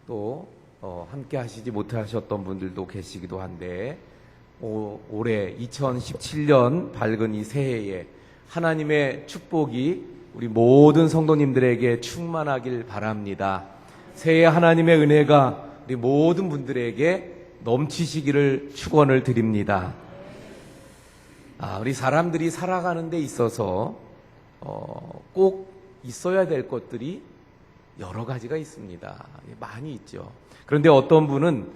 또 함께 하시지 못하셨던 분들도 계시기도 한데 올해 2017년 밝은 이 새해에 하나님의 축복이 우리 모든 성도님들에게 충만하길 바랍니다. 새해 하나님의 은혜가 우리 모든 분들에게 넘치시기를 축원을 드립니다. 우리 사람들이 살아가는 데 있어서 꼭 있어야 될 것들이 여러 가지가 있습니다. 많이 있죠. 그런데 어떤 분은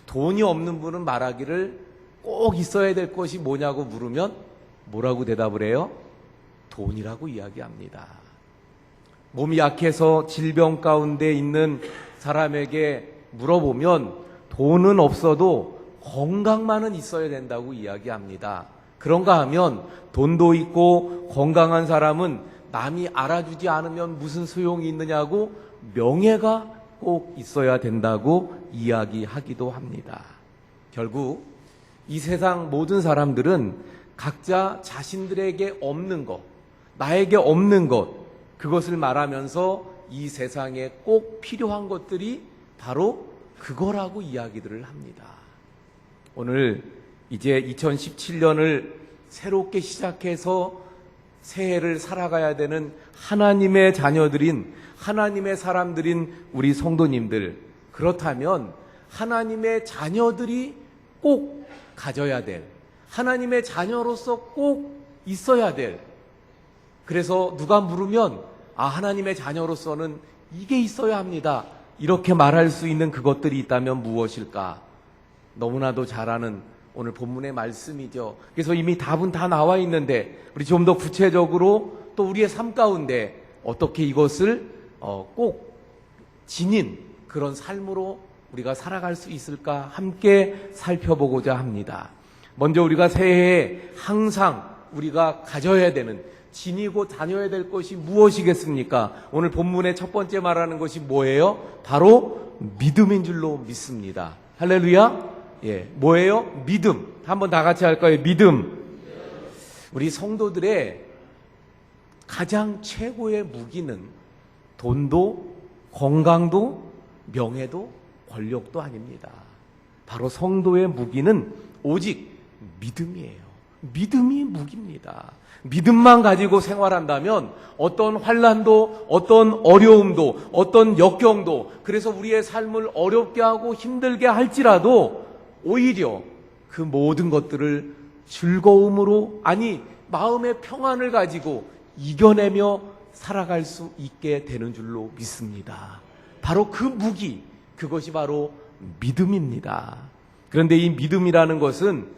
돈이 없는 분은 말하기를 꼭 있어야 될 것이 뭐냐고 물으면 뭐라고 대답을 해요? 돈이라고 이야기합니다. 몸이 약해서 질병 가운데 있는 사람에게 물어보면 돈은 없어도 건강만은 있어야 된다고 이야기합니다. 그런가 하면 돈도 있고 건강한 사람은 남이 알아주지 않으면 무슨 소용이 있느냐고 명예가 꼭 있어야 된다고 이야기하기도 합니다. 결국 이 세상 모든 사람들은 각자 자신들에게 없는 것, 나에게 없는 것, 그것을 말하면서 이 세상에 꼭 필요한 것들이 바로 그거라고 이야기들을 합니다. 오늘 이제 2017년을 새롭게 시작해서 새해를 살아가야 되는 하나님의 자녀들인 하나님의 사람들인 우리 성도님들, 그렇다면 하나님의 자녀들이 꼭 가져야 될, 하나님의 자녀로서 꼭 있어야 될, 그래서 누가 물으면 하나님의 자녀로서는 이게 있어야 합니다, 이렇게 말할 수 있는 그것들이 있다면 무엇일까? 너무나도 잘 아는 오늘 본문의 말씀이죠. 그래서 이미 답은 다 나와 있는데 우리 좀 더 구체적으로 또 우리의 삶 가운데 어떻게 이것을 꼭 지닌 그런 삶으로 우리가 살아갈 수 있을까 함께 살펴보고자 합니다. 먼저 우리가 새해에 항상 우리가 가져야 되는, 지니고 다녀야 될 것이 무엇이겠습니까? 오늘 본문의 첫 번째 말하는 것이 뭐예요? 바로 믿음인 줄로 믿습니다. 할렐루야. 뭐예요? 믿음. 한번 다 같이 할까요? 믿음. 우리 성도들의 가장 최고의 무기는 돈도 건강도 명예도 권력도 아닙니다. 바로 성도의 무기는 오직 믿음이에요. 믿음이 무기입니다. 믿음만 가지고 생활한다면 어떤 환난도, 어떤 어려움도, 어떤 역경도, 그래서 우리의 삶을 어렵게 하고 힘들게 할지라도 오히려 그 모든 것들을 즐거움으로, 마음의 평안을 가지고 이겨내며 살아갈 수 있게 되는 줄로 믿습니다. 바로 그 무기, 그것이 바로 믿음입니다. 그런데 이 믿음이라는 것은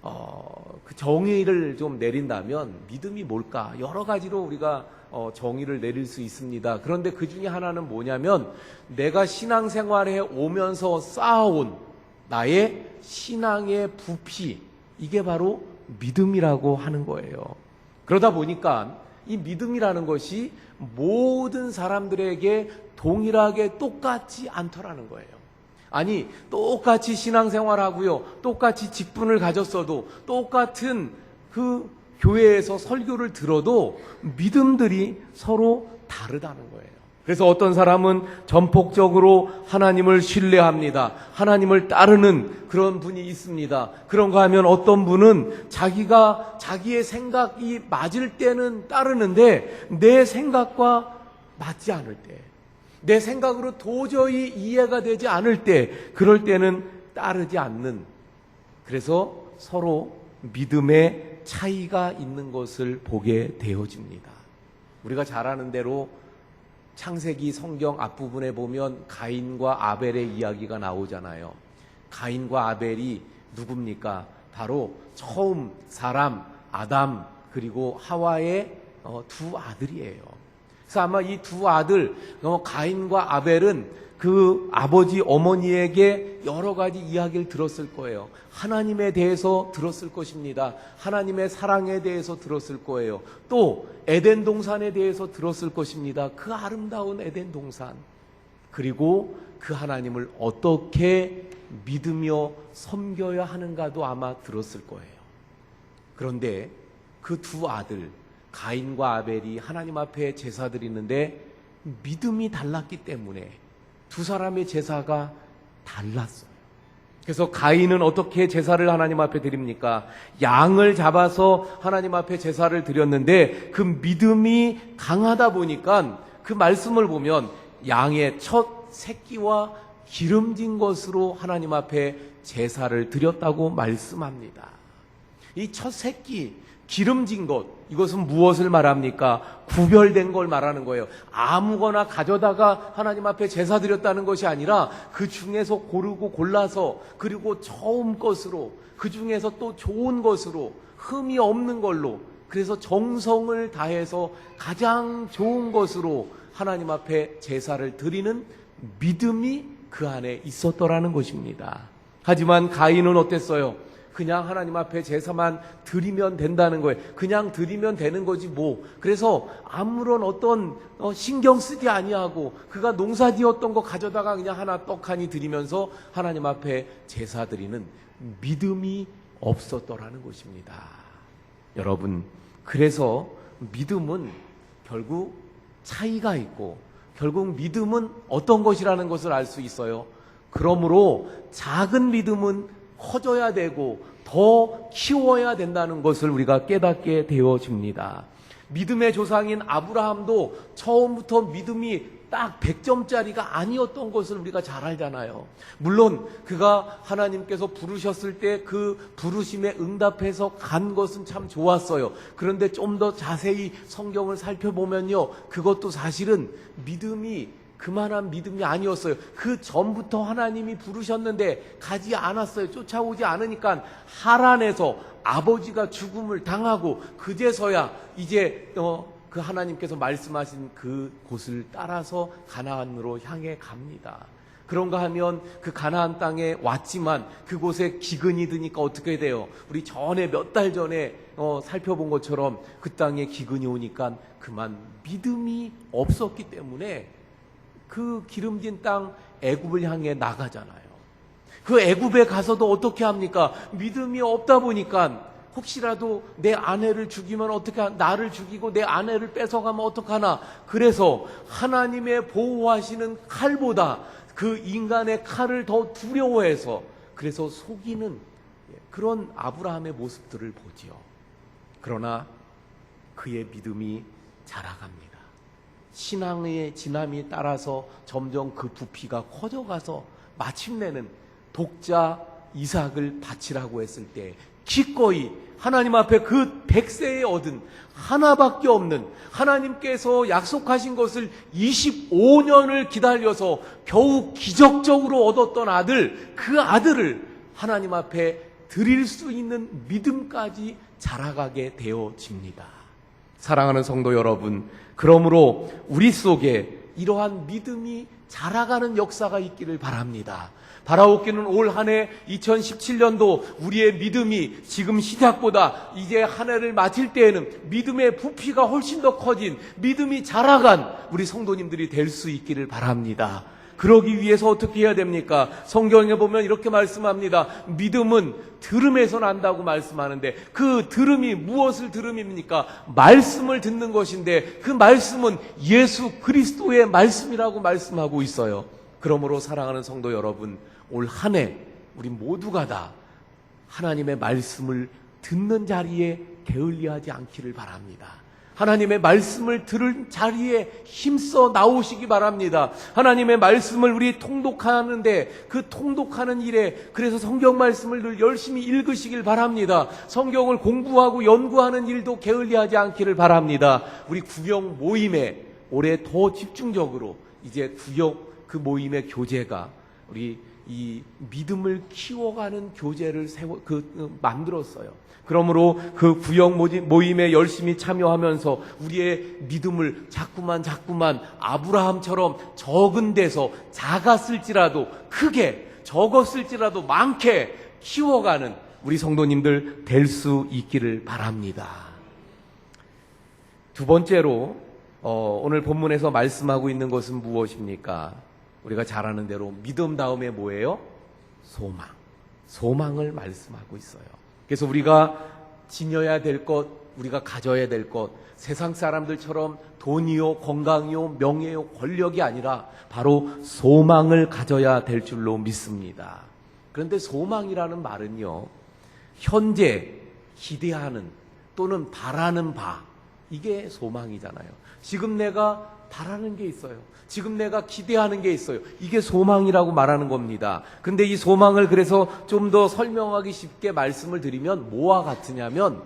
그 정의를 좀 내린다면 믿음이 뭘까? 여러 가지로 우리가 정의를 내릴 수 있습니다. 그런데 그 중에 하나는 뭐냐면 내가 신앙생활에 오면서 쌓아온 나의 신앙의 부피, 이게 바로 믿음이라고 하는 거예요. 그러다 보니까 이 믿음이라는 것이 모든 사람들에게 동일하게 똑같지 않더라는 거예요. 똑같이 신앙생활하고요, 똑같이 직분을 가졌어도, 똑같은 그 교회에서 설교를 들어도 믿음들이 서로 다르다는 거예요. 그래서 어떤 사람은 전폭적으로 하나님을 신뢰합니다. 하나님을 따르는 그런 분이 있습니다. 그런가 하면 어떤 분은 자기의 생각이 맞을 때는 따르는데 내 생각과 맞지 않을 때, 내 생각으로 도저히 이해가 되지 않을 때, 그럴 때는 따르지 않는, 그래서 서로 믿음의 차이가 있는 것을 보게 되어집니다. 우리가 잘 아는 대로 창세기 성경 앞부분에 보면 가인과 아벨의 이야기가 나오잖아요. 가인과 아벨이 누굽니까? 바로 처음 사람 아담 그리고 하와의 두 아들이에요. 그래서 아마 이 두 아들, 가인과 아벨은 그 아버지 어머니에게 여러 가지 이야기를 들었을 거예요. 하나님에 대해서 들었을 것입니다. 하나님의 사랑에 대해서 들었을 거예요. 또 에덴 동산에 대해서 들었을 것입니다. 그 아름다운 에덴 동산, 그리고 그 하나님을 어떻게 믿으며 섬겨야 하는가도 아마 들었을 거예요. 그런데 그 두 아들 가인과 아벨이 하나님 앞에 제사 드리는데 믿음이 달랐기 때문에 두 사람의 제사가 달랐어요. 그래서 가인은 어떻게 제사를 하나님 앞에 드립니까? 양을 잡아서 하나님 앞에 제사를 드렸는데 그 믿음이 강하다 보니까 그 말씀을 보면 양의 첫 새끼와 기름진 것으로 하나님 앞에 제사를 드렸다고 말씀합니다. 이 첫 새끼, 기름진 것, 이것은 무엇을 말합니까? 구별된 걸 말하는 거예요. 아무거나 가져다가 하나님 앞에 제사 드렸다는 것이 아니라 그 중에서 고르고 골라서, 그리고 처음 것으로, 그 중에서 또 좋은 것으로, 흠이 없는 걸로, 그래서 정성을 다해서 가장 좋은 것으로 하나님 앞에 제사를 드리는 믿음이 그 안에 있었더라는 것입니다. 하지만 가인은 어땠어요? 그냥 하나님 앞에 제사만 드리면 된다는 거예요. 그냥 드리면 되는 거지 뭐. 그래서 아무런 어떤 신경 쓰지 아니하고 그가 농사지었던 거 가져다가 그냥 하나 떡하니 드리면서 하나님 앞에 제사 드리는 믿음이 없었더라는 것입니다. 여러분, 그래서 믿음은 결국 차이가 있고 결국 믿음은 어떤 것이라는 것을 알 수 있어요. 그러므로 작은 믿음은 커져야 되고 더 키워야 된다는 것을 우리가 깨닫게 되어집니다. 믿음의 조상인 아브라함도 처음부터 믿음이 딱 100점짜리가 아니었던 것을 우리가 잘 알잖아요. 물론 그가 하나님께서 부르셨을 때 그 부르심에 응답해서 간 것은 참 좋았어요. 그런데 좀 더 자세히 성경을 살펴보면요, 그것도 사실은 믿음이 그만한 믿음이 아니었어요. 그 전부터 하나님이 부르셨는데 가지 않았어요. 쫓아오지 않으니까 하란에서 아버지가 죽음을 당하고 그제서야 이제 그 하나님께서 말씀하신 그 곳을 따라서 가나안으로 향해 갑니다. 그런가 하면 그 가나안 땅에 왔지만 그곳에 기근이 드니까 어떻게 돼요? 우리 전에 몇 달 전에 살펴본 것처럼 그 땅에 기근이 오니까 그만 믿음이 없었기 때문에 그 기름진 땅 애굽을 향해 나가잖아요. 그 애굽에 가서도 어떻게 합니까? 믿음이 없다 보니까 혹시라도 내 아내를 죽이면 어떻게 나를 죽이고 내 아내를 뺏어가면 어떡하나. 그래서 하나님의 보호하시는 칼보다 그 인간의 칼을 더 두려워해서 그래서 속이는 그런 아브라함의 모습들을 보지요. 그러나 그의 믿음이 자라갑니다. 신앙의 진함이 따라서 점점 그 부피가 커져가서 마침내는 독자 이삭을 바치라고 했을 때 기꺼이 하나님 앞에 그 100세에 얻은 하나밖에 없는 하나님께서 약속하신 것을 25년을 기다려서 겨우 기적적으로 얻었던 아들, 그 아들을 하나님 앞에 드릴 수 있는 믿음까지 자라가게 되어집니다. 사랑하는 성도 여러분, 그러므로 우리 속에 이러한 믿음이 자라가는 역사가 있기를 바랍니다. 바라옵기는 올 한 해 2017년도 우리의 믿음이 지금 시작보다 이제 한 해를 마칠 때에는 믿음의 부피가 훨씬 더 커진 믿음이 자라간 우리 성도님들이 될 수 있기를 바랍니다. 그러기 위해서 어떻게 해야 됩니까? 성경에 보면 이렇게 말씀합니다. 믿음은 들음에서 난다고 말씀하는데 그 들음이 무엇을 들음입니까? 말씀을 듣는 것인데 그 말씀은 예수 그리스도의 말씀이라고 말씀하고 있어요. 그러므로 사랑하는 성도 여러분, 올 한 해 우리 모두가 다 하나님의 말씀을 듣는 자리에 게을리하지 않기를 바랍니다. 하나님의 말씀을 들을 자리에 힘써 나오시기 바랍니다. 하나님의 말씀을 우리 통독하는데 그 통독하는 일에 그래서 성경 말씀을 늘 열심히 읽으시길 바랍니다. 성경을 공부하고 연구하는 일도 게을리하지 않기를 바랍니다. 우리 구역 모임에 올해 더 집중적으로 이제 구역 그 모임의 교재가 우리 이 믿음을 키워가는 교재를 만들었어요. 그러므로 그 구역 모임에 열심히 참여하면서 우리의 믿음을 자꾸만 아브라함처럼 적은 데서 작았을지라도 크게, 적었을지라도 많게 키워가는 우리 성도님들 될 수 있기를 바랍니다. 두 번째로 오늘 본문에서 말씀하고 있는 것은 무엇입니까? 우리가 잘 아는 대로 믿음 다음에 뭐예요? 소망을 말씀하고 있어요. 그래서 우리가 지녀야 될 것, 우리가 가져야 될 것, 세상 사람들처럼 돈이요, 건강이요, 명예요, 권력이 아니라 바로 소망을 가져야 될 줄로 믿습니다. 그런데 소망이라는 말은요, 현재 기대하는 또는 바라는 바, 이게 소망이잖아요. 지금 내가 바라는 게 있어요. 지금 내가 기대하는 게 있어요. 이게 소망이라고 말하는 겁니다. 근데 이 소망을 그래서 좀 더 설명하기 쉽게 말씀을 드리면 뭐와 같으냐면,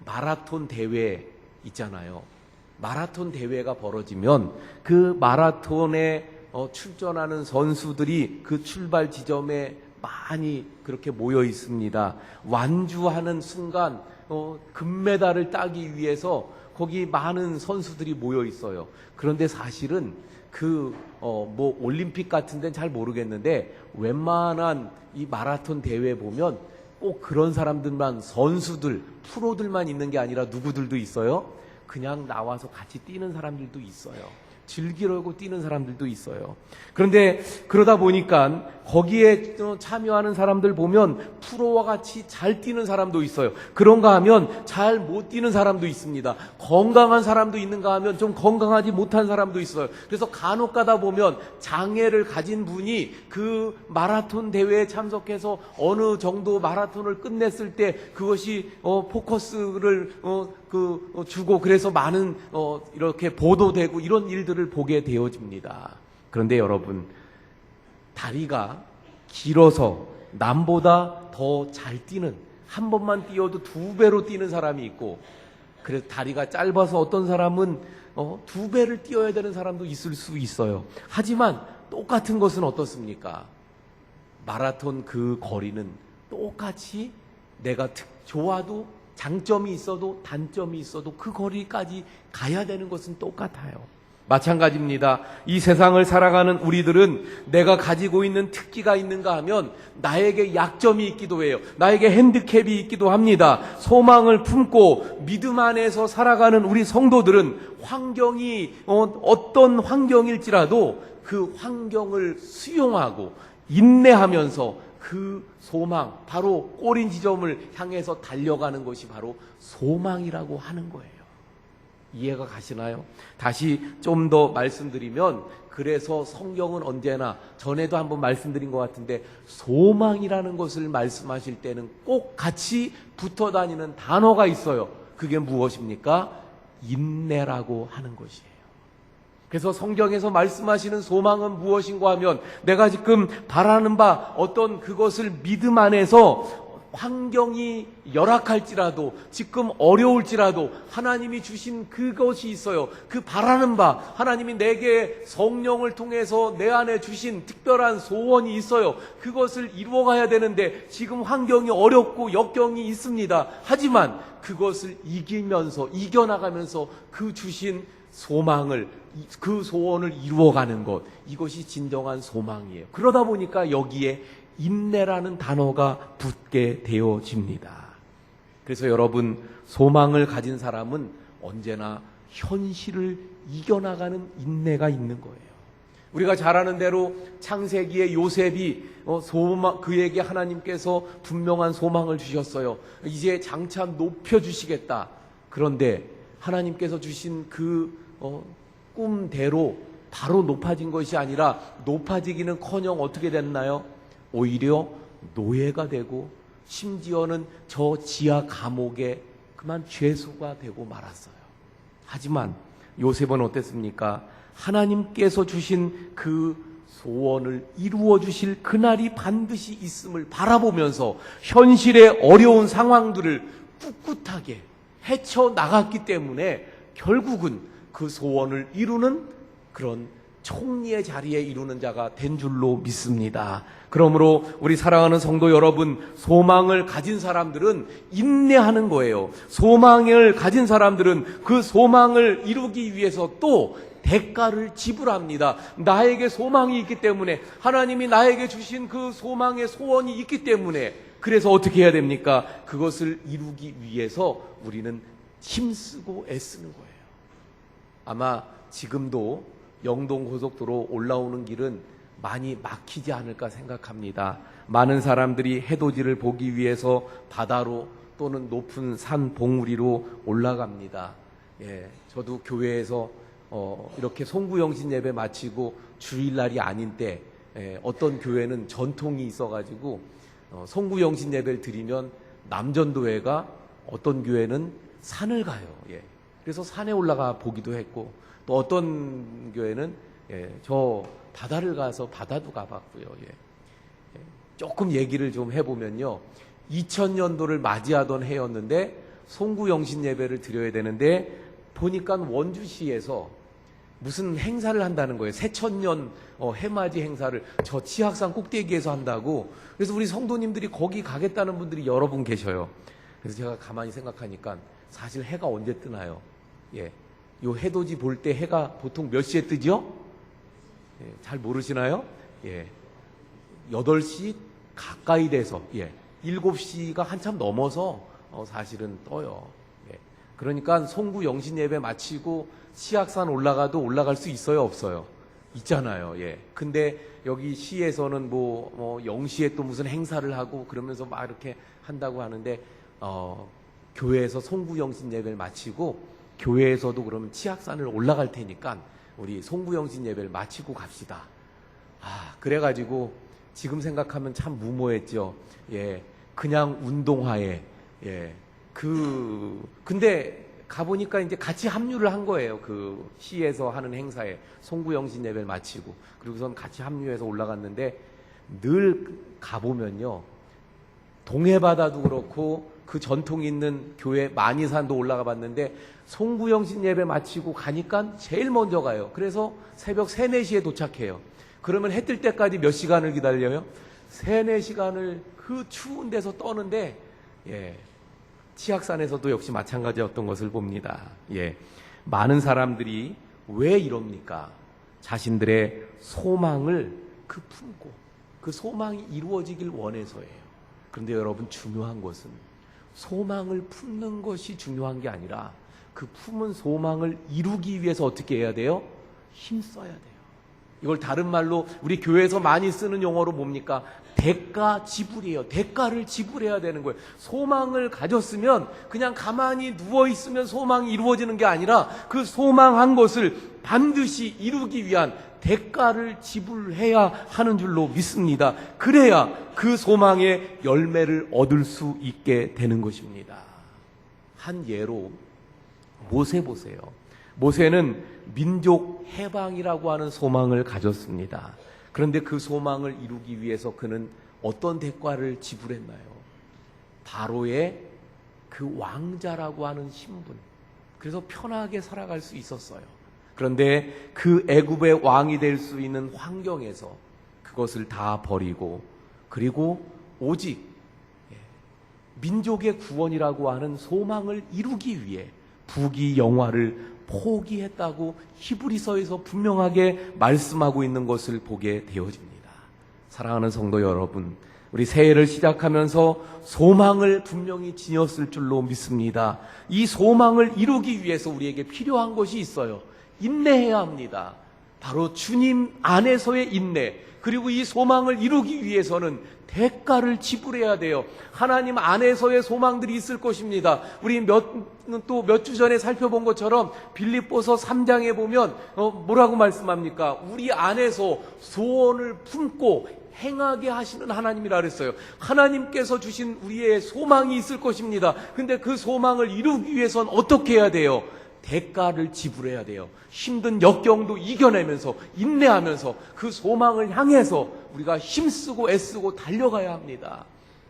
마라톤 대회 있잖아요. 마라톤 대회가 벌어지면 그 마라톤에 출전하는 선수들이 그 출발 지점에 많이 그렇게 모여 있습니다. 완주하는 순간 금메달을 따기 위해서 거기 많은 선수들이 모여 있어요. 그런데 사실은 올림픽 같은 데는 잘 모르겠는데, 웬만한 이 마라톤 대회 보면 꼭 그런 사람들만, 선수들, 프로들만 있는 게 아니라 누구들도 있어요. 그냥 나와서 같이 뛰는 사람들도 있어요. 즐기려고 뛰는 사람들도 있어요. 그런데 그러다 보니까 거기에 참여하는 사람들 보면 프로와 같이 잘 뛰는 사람도 있어요. 그런가 하면 잘 못 뛰는 사람도 있습니다. 건강한 사람도 있는가 하면 좀 건강하지 못한 사람도 있어요. 그래서 간혹 가다 보면 장애를 가진 분이 그 마라톤 대회에 참석해서 어느 정도 마라톤을 끝냈을 때 그것이 포커스를 주고, 그래서 많은 이렇게 보도되고 이런 일들을 보게 되어집니다. 그런데 여러분, 다리가 길어서 남보다 더 잘 뛰는, 한 번만 뛰어도 2배로 뛰는 사람이 있고, 그래서 다리가 짧아서 어떤 사람은 2배를 뛰어야 되는 사람도 있을 수 있어요. 하지만 똑같은 것은 어떻습니까? 마라톤 그 거리는 똑같이 내가 좋아도, 장점이 있어도 단점이 있어도 그 거리까지 가야 되는 것은 똑같아요. 마찬가지입니다. 이 세상을 살아가는 우리들은 내가 가지고 있는 특기가 있는가 하면 나에게 약점이 있기도 해요. 나에게 핸디캡이 있기도 합니다. 소망을 품고 믿음 안에서 살아가는 우리 성도들은 환경이 어떤 환경일지라도 그 환경을 수용하고 인내하면서 그 소망, 바로 꼬린 지점을 향해서 달려가는 것이 바로 소망이라고 하는 거예요. 이해가 가시나요? 다시 좀 더 말씀드리면, 그래서 성경은 언제나, 전에도 한번 말씀드린 것 같은데, 소망이라는 것을 말씀하실 때는 꼭 같이 붙어 다니는 단어가 있어요. 그게 무엇입니까? 인내라고 하는 것이에요. 그래서 성경에서 말씀하시는 소망은 무엇인가 하면, 내가 지금 바라는 바 어떤 그것을 믿음 안에서 환경이 열악할지라도, 지금 어려울지라도 하나님이 주신 그것이 있어요. 그 바라는 바, 하나님이 내게 성령을 통해서 내 안에 주신 특별한 소원이 있어요. 그것을 이루어가야 되는데 지금 환경이 어렵고 역경이 있습니다. 하지만 그것을 이겨나가면서 그 주신 소망을, 그 소원을 이루어가는 것, 이것이 진정한 소망이에요. 그러다 보니까 여기에 인내라는 단어가 붙게 되어집니다. 그래서 여러분, 소망을 가진 사람은 언제나 현실을 이겨나가는 인내가 있는 거예요. 우리가 잘 아는 대로 창세기의 요셉이 그에게 하나님께서 분명한 소망을 주셨어요. 이제 장차 높여주시겠다. 그런데 하나님께서 주신 그 꿈대로 바로 높아진 것이 아니라, 높아지기는커녕 어떻게 됐나요? 오히려 노예가 되고, 심지어는 저 지하 감옥에 그만 죄수가 되고 말았어요. 하지만 요셉은 어땠습니까? 하나님께서 주신 그 소원을 이루어 주실 그날이 반드시 있음을 바라보면서 현실의 어려운 상황들을 꿋꿋하게 헤쳐나갔기 때문에 결국은 그 소원을 이루는 그런 총리의 자리에 이루는 자가 된 줄로 믿습니다. 그러므로 우리 사랑하는 성도 여러분, 소망을 가진 사람들은 인내하는 거예요. 소망을 가진 사람들은 그 소망을 이루기 위해서 또 대가를 지불합니다. 나에게 소망이 있기 때문에, 하나님이 나에게 주신 그 소망의 소원이 있기 때문에, 그래서 어떻게 해야 됩니까? 그것을 이루기 위해서 우리는 힘쓰고 애쓰는 거예요. 아마 지금도 영동고속도로 올라오는 길은 많이 막히지 않을까 생각합니다. 많은 사람들이 해돋이를 보기 위해서 바다로 또는 높은 산 봉우리로 올라갑니다. 예, 저도 교회에서 이렇게 송구영신 예배 마치고 주일날이 아닌 때 어떤 교회는 전통이 있어가지고 송구영신 예배를 드리면 남전도회가 어떤 교회는 산을 가요. 예. 그래서 산에 올라가 보기도 했고 또 어떤 교회는 저 바다를 가서 바다도 가봤고요. 예. 조금 얘기를 좀 해보면요. 2000년도를 맞이하던 해였는데 송구영신 예배를 드려야 되는데 보니까 원주시에서 무슨 행사를 한다는 거예요. 새천년 해맞이 행사를 저 치악산 꼭대기에서 한다고. 그래서 우리 성도님들이 거기 가겠다는 분들이 여러 분 계셔요. 그래서 제가 가만히 생각하니까 사실 해가 언제 뜨나요? 예, 요 해돋이 볼 때 해가 보통 몇 시에 뜨죠? 예, 잘 모르시나요? 예, 8시 가까이 돼서 7시가 한참 넘어서 사실은 떠요. 예, 그러니까 송구 영신 예배 마치고 치악산 올라가도 올라갈 수 있어요, 없어요? 있잖아요. 예. 근데 여기 시에서는 뭐 0시에 또 무슨 행사를 하고 그러면서 막 이렇게 한다고 하는데 교회에서 송구 영신 예배를 마치고 교회에서도 그러면 치악산을 올라갈 테니까 우리 송구 영신 예배를 마치고 갑시다. 그래가지고 지금 생각하면 참 무모했죠. 예. 그냥 운동화에 근데 가보니까 이제 같이 합류를 한 거예요. 그 시에서 하는 행사에 송구영신 예배를 마치고 그리고선 같이 합류해서 올라갔는데 늘 가보면요. 동해바다도 그렇고 그 전통 있는 교회 만이산도 올라가 봤는데 송구영신 예배 마치고 가니까 제일 먼저 가요. 그래서 새벽 3, 4시에 도착해요. 그러면 해 뜰 때까지 몇 시간을 기다려요? 3, 4시간을 그 추운 데서 떠는데 치악산에서도 역시 마찬가지였던 것을 봅니다. 예, 많은 사람들이 왜 이럽니까? 자신들의 소망을 품고 그 소망이 이루어지길 원해서예요. 그런데 여러분 중요한 것은 소망을 품는 것이 중요한 게 아니라 그 품은 소망을 이루기 위해서 어떻게 해야 돼요? 힘써야 돼요. 이걸 다른 말로 우리 교회에서 많이 쓰는 용어로 뭡니까? 대가 지불이에요. 대가를 지불해야 되는 거예요. 소망을 가졌으면 그냥 가만히 누워있으면 소망이 이루어지는 게 아니라 그 소망한 것을 반드시 이루기 위한 대가를 지불해야 하는 줄로 믿습니다. 그래야 그 소망의 열매를 얻을 수 있게 되는 것입니다. 한 예로 모세 보세요. 모세는 민족 해방이라고 하는 소망을 가졌습니다. 그런데 그 소망을 이루기 위해서 그는 어떤 대가를 지불했나요? 바로의 그 왕자라고 하는 신분. 그래서 편하게 살아갈 수 있었어요. 그런데 그 애굽의 왕이 될 수 있는 환경에서 그것을 다 버리고 그리고 오직 민족의 구원이라고 하는 소망을 이루기 위해 부귀영화를 포기했다고 히브리서에서 분명하게 말씀하고 있는 것을 보게 되어집니다. 사랑하는 성도 여러분, 우리 새해를 시작하면서 소망을 분명히 지녔을 줄로 믿습니다. 이 소망을 이루기 위해서 우리에게 필요한 것이 있어요. 인내해야 합니다. 바로 주님 안에서의 인내, 그리고 이 소망을 이루기 위해서는 대가를 지불해야 돼요. 하나님 안에서의 소망들이 있을 것입니다. 우리 또 몇 주 전에 살펴본 것처럼 빌립보서 3장에 보면 뭐라고 말씀합니까? 우리 안에서 소원을 품고 행하게 하시는 하나님이라 그랬어요. 하나님께서 주신 우리의 소망이 있을 것입니다. 근데 그 소망을 이루기 위해서는 어떻게 해야 돼요? 대가를 지불해야 돼요. 힘든 역경도 이겨내면서 인내하면서 그 소망을 향해서 우리가 힘쓰고 애쓰고 달려가야 합니다.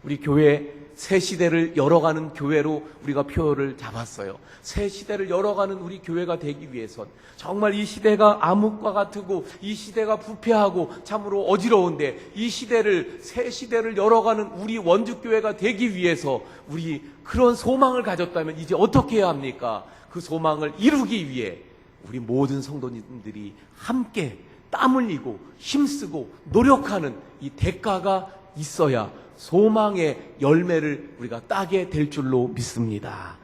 우리 교회 새 시대를 열어가는 교회로 우리가 표를 잡았어요. 새 시대를 열어가는 우리 교회가 되기 위해선 정말 이 시대가 암흑과 같고 이 시대가 부패하고 참으로 어지러운데 이 시대를 새 시대를 열어가는 우리 원주교회가 되기 위해서 우리 그런 소망을 가졌다면 이제 어떻게 해야 합니까? 그 소망을 이루기 위해 우리 모든 성도님들이 함께 땀 흘리고 힘쓰고 노력하는 이 대가가 있어야 소망의 열매를 우리가 따게 될 줄로 믿습니다.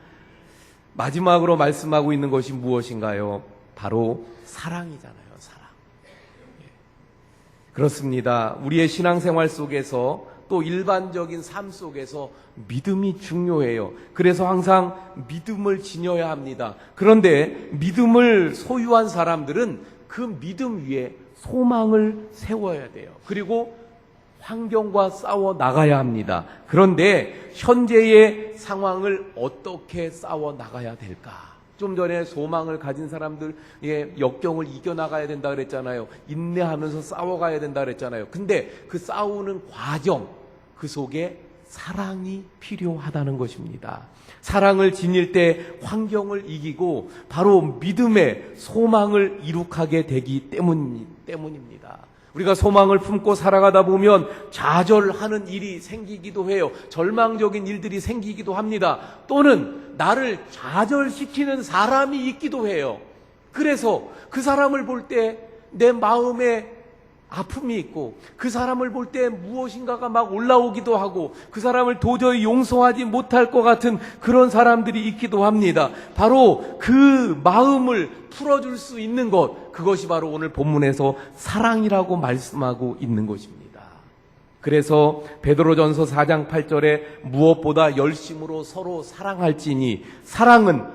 마지막으로 말씀하고 있는 것이 무엇인가요? 바로 사랑이잖아요. 사랑. 그렇습니다. 우리의 신앙생활 속에서 또 일반적인 삶 속에서 믿음이 중요해요. 그래서 항상 믿음을 지녀야 합니다. 그런데 믿음을 소유한 사람들은 그 믿음 위에 소망을 세워야 돼요. 그리고 환경과 싸워 나가야 합니다. 그런데 현재의 상황을 어떻게 싸워 나가야 될까? 좀 전에 소망을 가진 사람들의 역경을 이겨나가야 된다 그랬잖아요. 인내하면서 싸워가야 된다 그랬잖아요. 근데 그 싸우는 과정, 그 속에 사랑이 필요하다는 것입니다. 사랑을 지닐 때 환경을 이기고 바로 믿음의 소망을 이룩하게 되기 때문입니다. 우리가 소망을 품고 살아가다 보면 좌절하는 일이 생기기도 해요. 절망적인 일들이 생기기도 합니다. 또는 나를 좌절시키는 사람이 있기도 해요. 그래서 그 사람을 볼 때 내 마음에 아픔이 있고, 그 사람을 볼 때 무엇인가가 막 올라오기도 하고, 그 사람을 도저히 용서하지 못할 것 같은 그런 사람들이 있기도 합니다. 바로 그 마음을 풀어줄 수 있는 것, 그것이 바로 오늘 본문에서 사랑이라고 말씀하고 있는 것입니다. 그래서 베드로전서 4장 8절에 무엇보다 열심으로 서로 사랑할지니 사랑은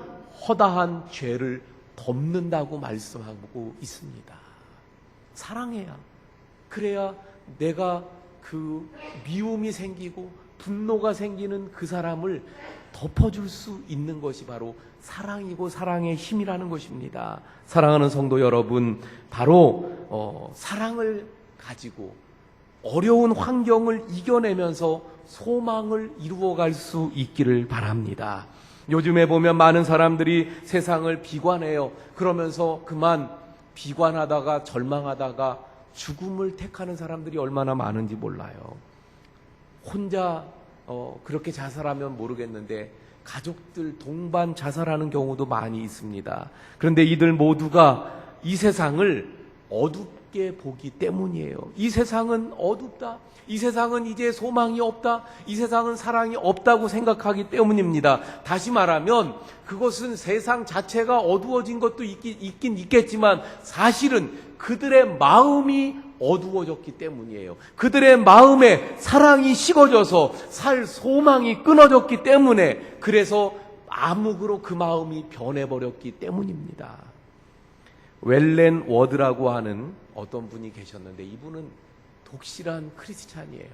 허다한 죄를 덮는다고 말씀하고 있습니다. 사랑해야, 그래야 내가 그 미움이 생기고 분노가 생기는 그 사람을 덮어줄 수 있는 것이 바로 사랑이고 사랑의 힘이라는 것입니다. 사랑하는 성도 여러분, 바로 사랑을 가지고 어려운 환경을 이겨내면서 소망을 이루어갈 수 있기를 바랍니다. 요즘에 보면 많은 사람들이 세상을 비관해요. 그러면서 그만 비관하다가 절망하다가 죽음을 택하는 사람들이 얼마나 많은지 몰라요. 혼자 그렇게 자살하면 모르겠는데 가족들 동반 자살하는 경우도 많이 있습니다. 그런데 이들 모두가 이 세상을 어둡게 보기 때문이에요. 이 세상은 어둡다. 이 세상은 이제 소망이 없다. 이 세상은 사랑이 없다고 생각하기 때문입니다. 다시 말하면 그것은 세상 자체가 어두워진 것도 있긴 있겠지만 사실은 그들의 마음이 어두워졌기 때문이에요. 그들의 마음에 사랑이 식어져서 살 소망이 끊어졌기 때문에, 그래서 암흑으로 그 마음이 변해버렸기 때문입니다. 웰렌 워드라고 하는 어떤 분이 계셨는데 이분은 독실한 크리스찬이에요.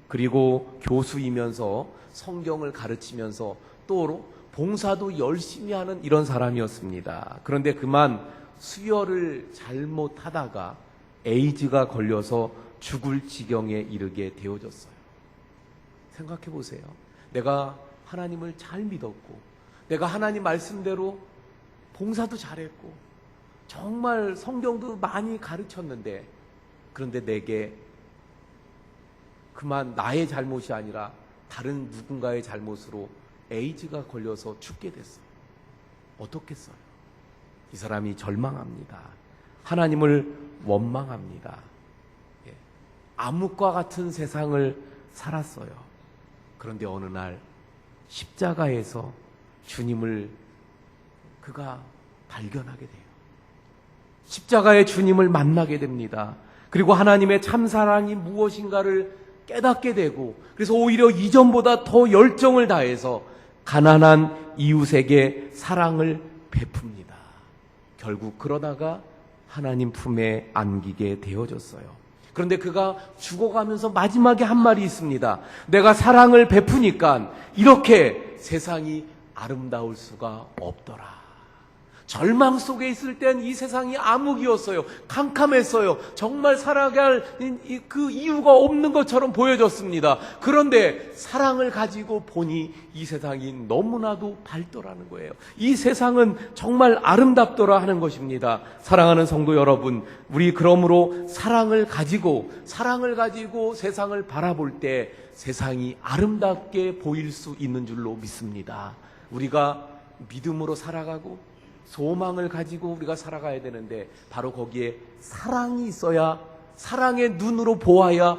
그리고 교수이면서 성경을 가르치면서 또 봉사도 열심히 하는 이런 사람이었습니다. 그런데 그만 수혈을 잘못하다가 에이즈가 걸려서 죽을 지경에 이르게 되어졌어요. 생각해 보세요. 내가 하나님을 잘 믿었고, 내가 하나님 말씀대로 봉사도 잘했고, 정말 성경도 많이 가르쳤는데, 그런데 내게 그만 나의 잘못이 아니라 다른 누군가의 잘못으로 에이즈가 걸려서 죽게 됐어요. 어떻겠어요? 이 사람이 절망합니다. 하나님을 원망합니다. 암흑과 같은 세상을 살았어요. 그런데 어느 날 십자가에서 주님을 그가 발견하게 돼요. 십자가의 주님을 만나게 됩니다. 그리고 하나님의 참사랑이 무엇인가를 깨닫게 되고, 그래서 오히려 이전보다 더 열정을 다해서 가난한 이웃에게 사랑을 베풉니다. 결국 그러다가 하나님 품에 안기게 되어졌어요. 그런데 그가 죽어가면서 마지막에 한 말이 있습니다. 내가 사랑을 베푸니까 이렇게 세상이 아름다울 수가 없더라. 절망 속에 있을 땐 이 세상이 암흑이었어요. 캄캄했어요. 정말 살아갈 그 이유가 없는 것처럼 보여졌습니다. 그런데 사랑을 가지고 보니 이 세상이 너무나도 밝더라는 거예요. 이 세상은 정말 아름답더라 하는 것입니다. 사랑하는 성도 여러분, 우리 그러므로 사랑을 가지고 세상을 바라볼 때 세상이 아름답게 보일 수 있는 줄로 믿습니다. 우리가 믿음으로 살아가고 소망을 가지고 우리가 살아가야 되는데, 바로 거기에 사랑이 있어야, 사랑의 눈으로 보아야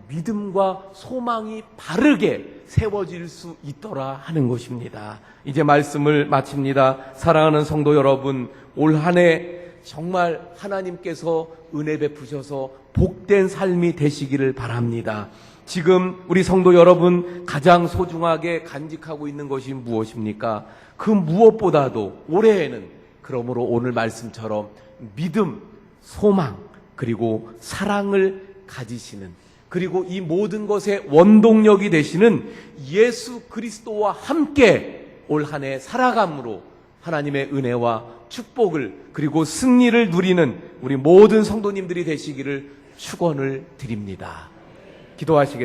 믿음과 소망이 바르게 세워질 수 있더라 하는 것입니다. 이제 말씀을 마칩니다. 사랑하는 성도 여러분, 올 한 해 정말 하나님께서 은혜 베푸셔서 복된 삶이 되시기를 바랍니다. 지금 우리 성도 여러분 가장 소중하게 간직하고 있는 것이 무엇입니까? 그 무엇보다도 올해에는 그러므로 오늘 말씀처럼 믿음, 소망, 그리고 사랑을 가지시는, 그리고 이 모든 것의 원동력이 되시는 예수 그리스도와 함께 올 한 해 살아감으로 하나님의 은혜와 축복을 그리고 승리를 누리는 우리 모든 성도님들이 되시기를 축원을 드립니다. 기도하시겠습니다.